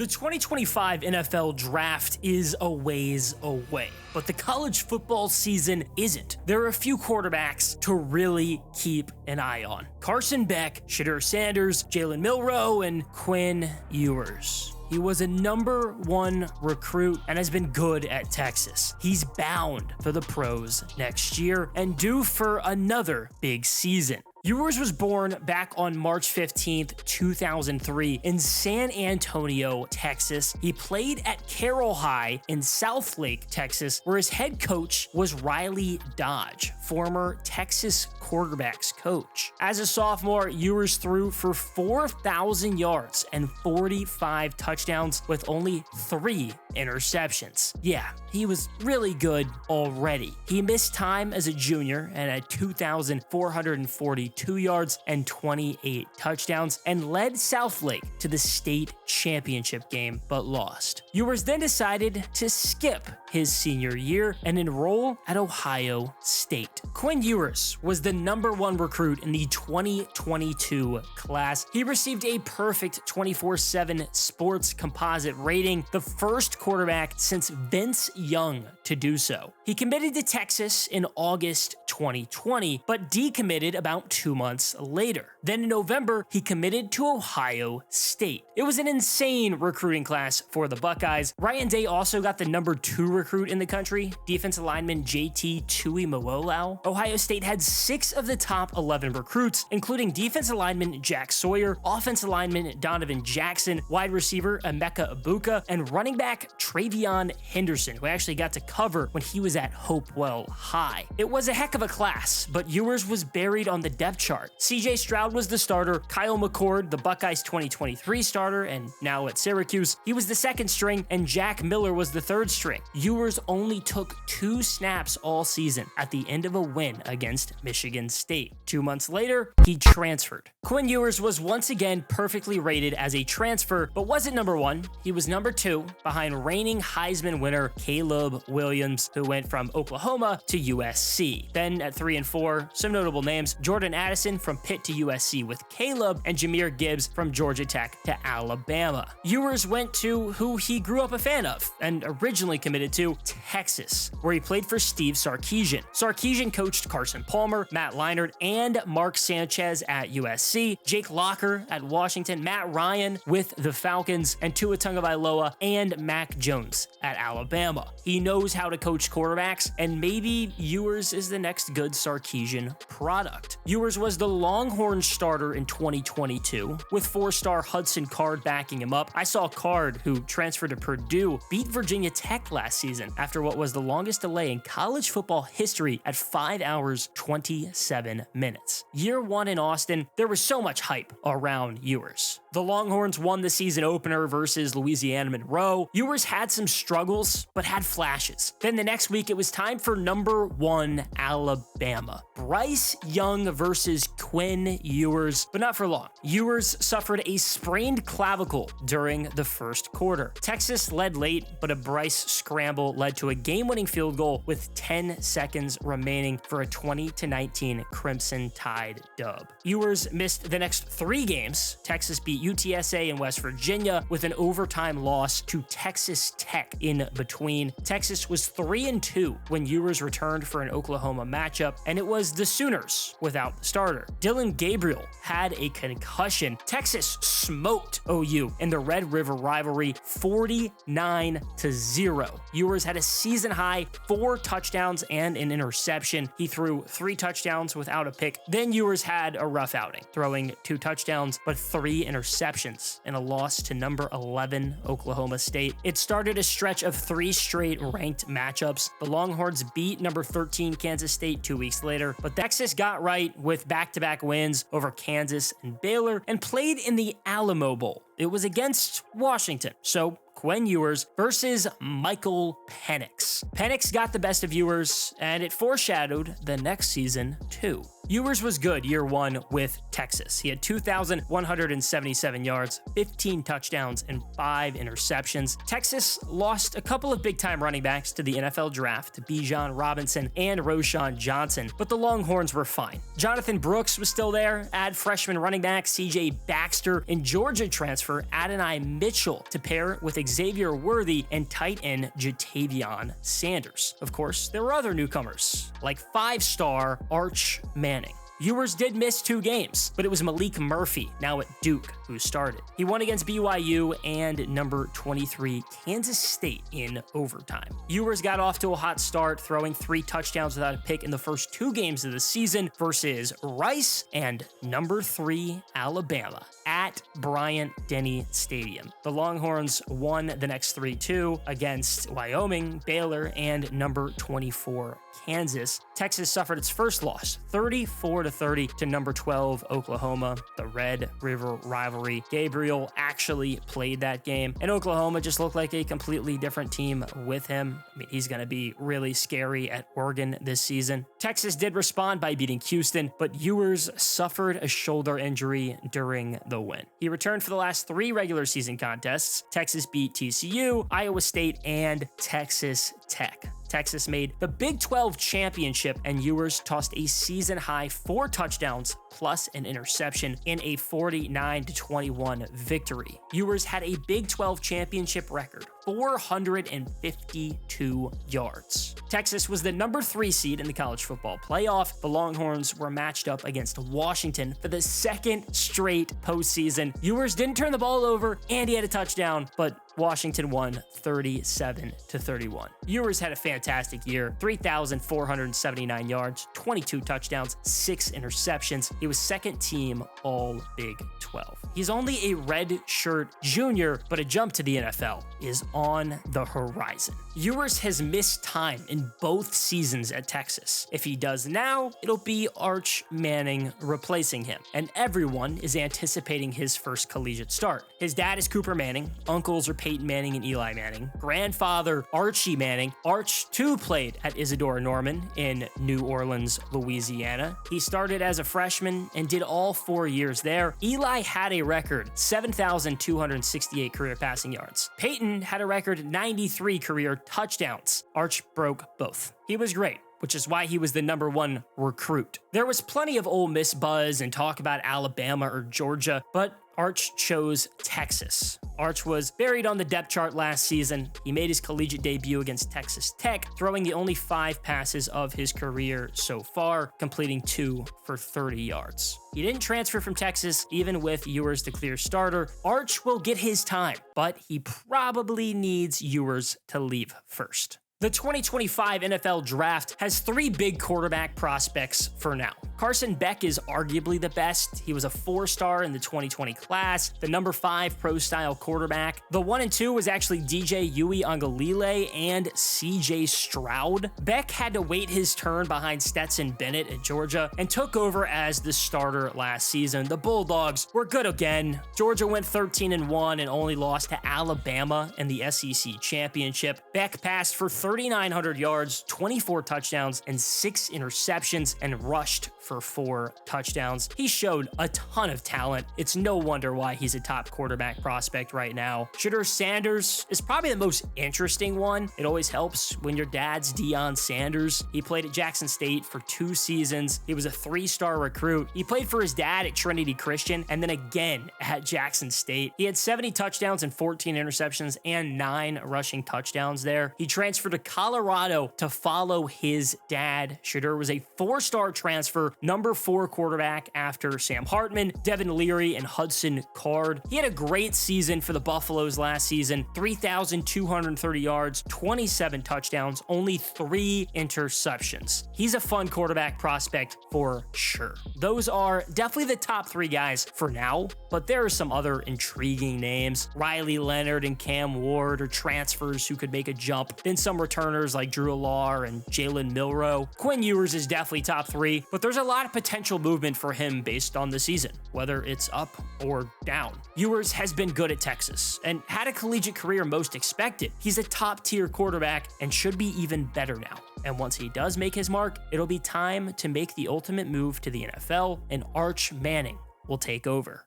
The 2025 NFL Draft is a ways away, but the college football season isn't. There are a few quarterbacks to really keep an eye on. Carson Beck, Shedeur Sanders, Jalen Milroe, and Quinn Ewers. He was a number 1 recruit and has been good at Texas. He's bound for the pros next year and due for another big season. Ewers was born back on March 15th, 2003 in San Antonio, Texas. He played at Carroll High in Southlake, Texas, where his head coach was Riley Dodge, former Texas quarterbacks coach. As a sophomore, Ewers threw for 4,000 yards and 45 touchdowns with only 3 interceptions. Yeah, he was really good already. He missed time as a junior and had 2,442 yards and 28 touchdowns and led Southlake to the state championship game but lost. Ewers then decided to skip his senior year and enroll at Ohio State. Quinn Ewers was the number 1 recruit in the 2022 class. He received a perfect 24/7 sports composite rating, the first quarterback since Vince Young to do so. He committed to Texas in August 2020, but decommitted about 2 months later. Then in November, he committed to Ohio State. It was an insane recruiting class for the Buckeyes. Ryan Day also got the number 2 recruit in the country, defensive lineman JT Tuimoloau. Ohio State had 6 of the top 11 recruits, including defensive lineman Jack Sawyer, offensive lineman Donovan Jackson, wide receiver Emeka Ibuka, and running back Travion Henderson, who actually got to cover when he was at Hopewell High. It was a heck of a class, but Ewers was buried on the depth chart. CJ Stroud was the starter, Kyle McCord, the Buckeyes 2023 starter and now at Syracuse, he was the second string, and Jack Miller was the third string. Ewers only took 2 snaps all season at the end of a win against Michigan State. 2 months later, he transferred. Quinn Ewers was once again perfectly rated as a transfer, but wasn't number 1. He was number 2 behind reigning Heisman winner Caleb Williams, who went from Oklahoma to USC. Then at 3 and 4, some notable names: Jordan Addison from Pitt to USC with Caleb, and Jahmyr Gibbs from Georgia Tech to Alabama. Ewers went to who he grew up a fan of and originally committed to, Texas, where he played for Steve Sarkisian. Sarkisian coached Carson Palmer, Matt Leinart, and Mark Sanchez at USC, Jake Locker at Washington, Matt Ryan with the Falcons, and Tua Tagovailoa and Mac Jones at Alabama. He knows how to coach quarterbacks, and maybe Ewers is the next good Sarkisian product. Ewers was the Longhorns starter in 2022, with 4-star Hudson Card backing him up. I saw Card, who transferred to Purdue, beat Virginia Tech last season after what was the longest delay in college football history at 5 hours, 27 minutes. Year 1 in Austin, there was so much hype around Ewers. The Longhorns won the season opener versus Louisiana Monroe. Ewers had some struggles, but had flashes. Then the next week, it was time for number 1 Alabama. Bryce Young versus Quinn Ewers, but not for long. Ewers suffered a sprained clavicle during the first quarter. Texas led late, but a Bryce scramble led to a game-winning field goal with 10 seconds remaining for a 20-19 Crimson Tide dub. Ewers missed the next 3 games. Texas beat UTSA in West Virginia with an overtime loss to Texas Tech in between. Texas was 3-2 when Ewers returned for an Oklahoma matchup, and it was the Sooners without the starter. Dylan Gabriel had a concussion. Texas smoked OU in the Red River rivalry 49-0. Ewers had a season-high 4 touchdowns and an interception. He threw 3 touchdowns without a pick. Then Ewers had a rough outing, throwing 2 touchdowns but 3 interceptions in a loss to number 11 Oklahoma State. It started a stretch of 3 straight ranked matchups. The Longhorns beat number 13 Kansas State 2 weeks later, but Texas got right with back-to-back wins over Kansas and Baylor and played in the Alamo Bowl. It was against Washington, so Quinn Ewers versus Michael Penix. Penix got the best of Ewers, and it foreshadowed the next season too. Ewers was good year 1 with Texas. He had 2,177 yards, 15 touchdowns, and 5 interceptions. Texas lost a couple of big-time running backs to the NFL draft, to Bijan Robinson and Roschon Johnson, but the Longhorns were fine. Jonathan Brooks was still there. Add freshman running back CJ Baxter, and Georgia transfer transfer Adonai Mitchell to pair with Xavier Worthy and tight end Jatavion Sanders. Of course, there were other newcomers, like 5-star Arch Manning. Ewers did miss 2 games, but it was Malik Murphy, now at Duke, who started. He won against BYU and number 23 Kansas State in overtime. Ewers got off to a hot start, throwing 3 touchdowns without a pick in the first 2 games of the season versus Rice and number 3 Alabama at Bryant-Denny Stadium. The Longhorns won the next 3-2 against Wyoming, Baylor, and number 24 Kansas. Texas suffered its first loss, 34-30 to number 12 Oklahoma. The Red River rivalry. Gabriel actually played that game, and Oklahoma just looked like a completely different team with him. I mean, he's going to be really scary at Oregon this season. Texas did respond by beating Houston, but Ewers suffered a shoulder injury during the win. He returned for the last 3 regular season contests. Texas beat TCU, Iowa State, and Texas Tech. Texas made the Big 12 championship, and Ewers tossed a season-high 4 touchdowns plus an interception in a 49-21 victory. Ewers had a Big 12 championship record, 452 yards. Texas was the number 3 seed in the college football playoff. The Longhorns were matched up against Washington for the 2nd straight postseason. Ewers didn't turn the ball over, and he had a touchdown, but Washington won 37-31. Ewers had a fantastic year, 3,479 yards, 22 touchdowns, 6 interceptions. He was 2nd team All Big 12. He's only a redshirt junior, but a jump to the NFL is on the horizon. Ewers has missed time in both seasons at Texas. If he does now, it'll be Arch Manning replacing him, and everyone is anticipating his first collegiate start. His dad is Cooper Manning, uncles are Peyton Manning and Eli Manning, grandfather Archie Manning. Arch too played at Isidore Norman in New Orleans, Louisiana. He started as a freshman and did all 4 years there. Eli had a record 7,268 career passing yards. Peyton had a record 93 career touchdowns. Arch broke both. He was great, which is why he was the number 1 recruit. There was plenty of Ole Miss buzz and talk about Alabama or Georgia, but Arch chose Texas. Arch was buried on the depth chart last season. He made his collegiate debut against Texas Tech, throwing the only 5 passes of his career so far, completing 2 for 30 yards. He didn't transfer from Texas, even with Ewers the clear starter. Arch will get his time, but he probably needs Ewers to leave first. The 2025 NFL Draft has 3 big quarterback prospects for now. Carson Beck is arguably the best. He was a 4-star in the 2020 class, the number 5 pro-style quarterback. The 1 and 2 was actually DJ Uiagalelei and CJ Stroud. Beck had to wait his turn behind Stetson Bennett at Georgia and took over as the starter last season. The Bulldogs were good again. Georgia went 13-1 and only lost to Alabama in the SEC championship. Beck passed for 3,900 yards, 24 touchdowns, and 6 interceptions, and rushed for 4 touchdowns. He showed a ton of talent. It's no wonder why he's a top quarterback prospect right now. Shedeur Sanders is probably the most interesting one. It always helps when your dad's Deion Sanders. He played at Jackson State for 2 seasons. He was a 3-star recruit. He played for his dad at Trinity Christian and then again at Jackson State. He had 70 touchdowns and 14 interceptions and 9 rushing touchdowns there. He transferred to Colorado to follow his dad. Shedeur was a 4-star transfer, number 4 quarterback after Sam Hartman, Devin Leary, and Hudson Card. He had a great season for the Buffaloes last season, 3,230 yards, 27 touchdowns, only 3 interceptions. He's a fun quarterback prospect for sure. Those are definitely the top 3 guys for now, but there are some other intriguing names. Riley Leonard and Cam Ward are transfers who could make a jump. Then some returners like Drew Allar and Jalen Milroe. Quinn Ewers is definitely top 3, but there's a lot of potential movement for him based on the season, whether it's up or down. Ewers has been good at Texas and had a collegiate career most expected. He's a top-tier quarterback and should be even better now. And once he does make his mark, it'll be time to make the ultimate move to the NFL, and Arch Manning will take over.